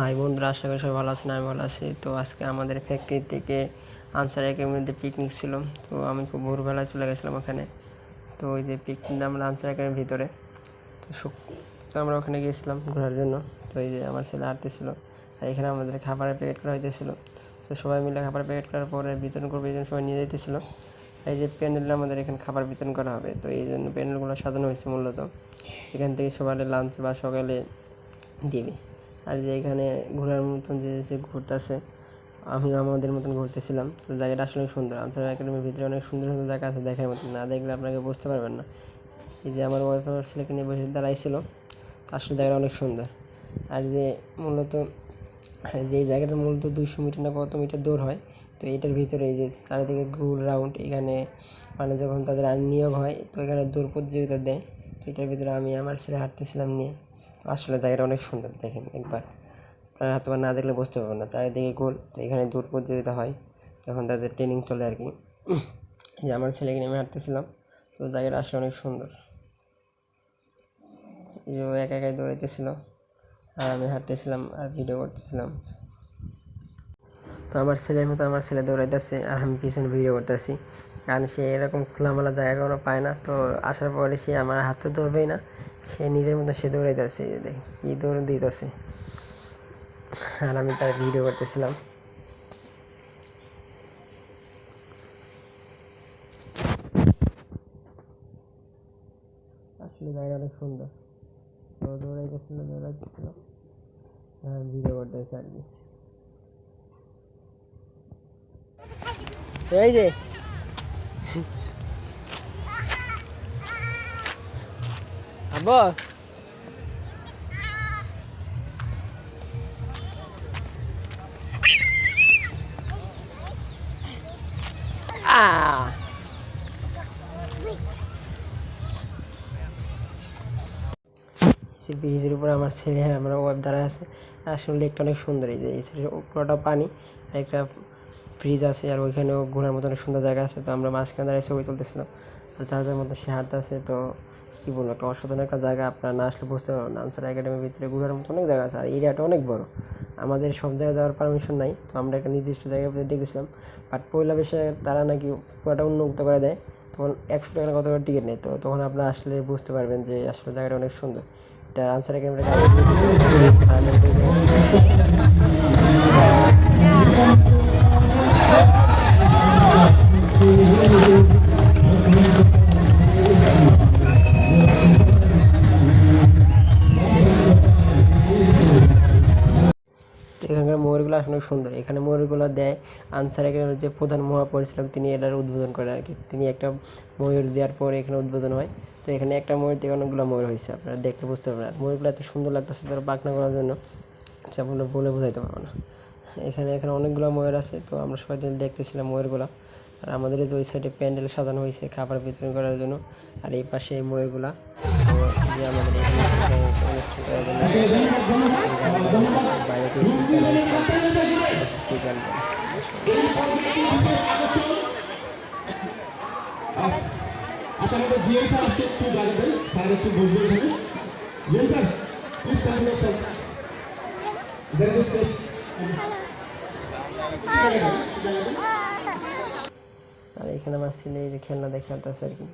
High বন্ধুরা, আশা করি সবাই ভালো আছেন। আমি ভালো আছি। তো আজকে আমাদের ফ্যাক্টরি থেকে আনসার একাডেমিতে পিকনিক ছিল। তো আমি খুব ভোরবেলায় চলে গেছিলাম ওখানে। তো ওই যে পিকনিক আমরা আনসার একাডেমির ভিতরে তো আমরা ওখানে গিয়েছিলাম ঘোরার জন্য। তো এই যে আমার ছেলে হাঁটতেছিল, আর এখানে আমাদের খাবারের প্যাকেট করা হইতেছিল। তো সবাই মিলে খাবারের প্যাকেট করার পরে বিতরণ করবে, এই জন্য সবাই নিয়ে যেতেছিল। এই যে প্যান্ডেলে আমাদের এখানে খাবার বিতরণ করা হবে, তো এই জন্য প্যান্ডেলগুলো সাজানো হয়েছে মূলত। এখান থেকে সবাই লাঞ্চ বা সকালে দিবে। আর যে এখানে ঘোরার মতন যে ঘুরতেছে, আমি আমাদের মতন ঘুরতেছিলাম। তো জায়গাটা আসলে সুন্দর। আনসার একাডেমির ভিতরে অনেক সুন্দর সুন্দর জায়গা আছে দেখার মতন, না দেখলে আপনাকে বুঝতে পারবেন না। এই যে আমার ওয়াইফ আমার ছেলেকে নিয়ে বসে দাঁড়াইছিল। আসলে জায়গাটা অনেক সুন্দর। আর যে মূলত যে জায়গাটা মূলত 200 মিটার না কত মিটার দৌড় হয়। তো এটার ভিতরে এই যে চারিদিকে গোল রাউন্ড, এখানে মানে যখন তাদের নিয়োগ হয় তো এখানে দৌড় প্রতিযোগিতা দেয়। তো এটার ভিতরে আমি আমার ছেলে হাঁটতেছিলাম নিয়ে। আসলে জায়গাটা অনেক সুন্দর, দেখেন একবার। আপনারা হয়তো না দেখলে বুঝতে পারবেন না, চারিদিকে গোল। তো এখানে দৌড় প্রতিযোগিতা হয় যখন তাদের ট্রেনিং চলে আর কি। যে আমার ছেলেকে নিয়ে আমি হাঁটতেছিলাম। তো জায়গাটা আসলে অনেক সুন্দর। এই যে ও একা একাই দৌড়াইতেছিল, আর আমি হাঁটতেছিলাম আর ভিডিও করতেছিলাম। তো আমার ছেলের মতো আমার ছেলে দৌড়াইতেছে আর আমি পিছনে ভিডিও করতেছি, কারণ সে এরকম খোলামেলা জায়গা কোনো পায় না। তো আসার পরে সে আমার হাতে ধরবেই না, সে নিজের মতো সে দৌড়াইতেছে, দেখ কী দৌড় দিতেছে। আর আমি তার ভিডিও করতেছিলাম। আসলে জায়গা অনেক সুন্দর। তো দৌড়াইতেছিল আর ভিডিও করতেছে আর কি। এই যে আব্বু সে ব্রিজের উপরে আমার ছেলে আর আমরা ওয়াইফ দাঁড়ায় আছে। আসলে লেকটা অনেক সুন্দর। এই যে এই সাইডে পুরোটা পানি, আর একটা ব্রিজ আছে, আর ওইখানেও ঘোরার মতো অনেক সুন্দর জায়গা আছে। তো আমরা মাঝখানে দাঁড়িয়ে ছবি তুলতেছিলাম, আর যার যার মতো সে হাঁটতে আছে। তো কী বলবো, একটা অসাধারণ একটা জায়গা, আপনারা না আসলে বুঝতে পারবেন না। আনসার একাডেমির ভিতরে ঘোরার মতো অনেক জায়গা আছে, আর এরিয়াটা অনেক বড়। আমাদের সব জায়গায় যাওয়ার পারমিশন নাই, তো আমরা একটা নির্দিষ্ট জায়গার ভিতরে দেখেছিলাম। বাট পয়লা বেশে তারা নাকি পুরোটা উন্মুক্ত করে দেয়, তখন 100 টাকা কত করে টিকিট নেই। তো তখন আপনারা আসলে বুঝতে পারবেন যে আসলে জায়গাটা অনেক সুন্দর। এটা আনসার একাডেমির এখানকার ময়ূরগুলো আসলে সুন্দর। এখানে ময়ূরগুলো দেয় আনসার একাডেমির যে প্রধান মহাপরিচালক, তিনি এটার উদ্বোধন করেন আর কি। তিনি একটা ময়ূর দেওয়ার পরে এখানে উদ্বোধন হয়। তো এখানে একটা ময়ূর দিয়ে অনেকগুলো ময়ূর হয়েছে, আপনারা দেখলে বুঝতে পারবেন। আর ময়ূরগুলো এত সুন্দর লাগতেছে তারা পাখনা করার জন্য, সে আপনারা বলে বোঝাইতে পারবো না। এখানে অনেকগুলো ময়ূর আছে। তো আমরা সবাই দেখতেছিলাম ময়ূরগুলো। আর আমাদের যে ওই সাইডে প্যান্ডেল সাজানো হয়েছে খাবার বিতরণ করার জন্য, আর এই পাশে এই ময়ূরগুলা। তো যে আমাদের এখানে অনুষ্ঠান করার জন্য বাইরে থেকে শিল্পী আমাদের জিএম স্যার আসছে, একটু জানাবেন স্যার, একটু বসবে এখানে। GM sir please stand up sir. There is space. আর এখানে আমার ছেলে এই যে খেলনা দেখে আনতেছে আর কি।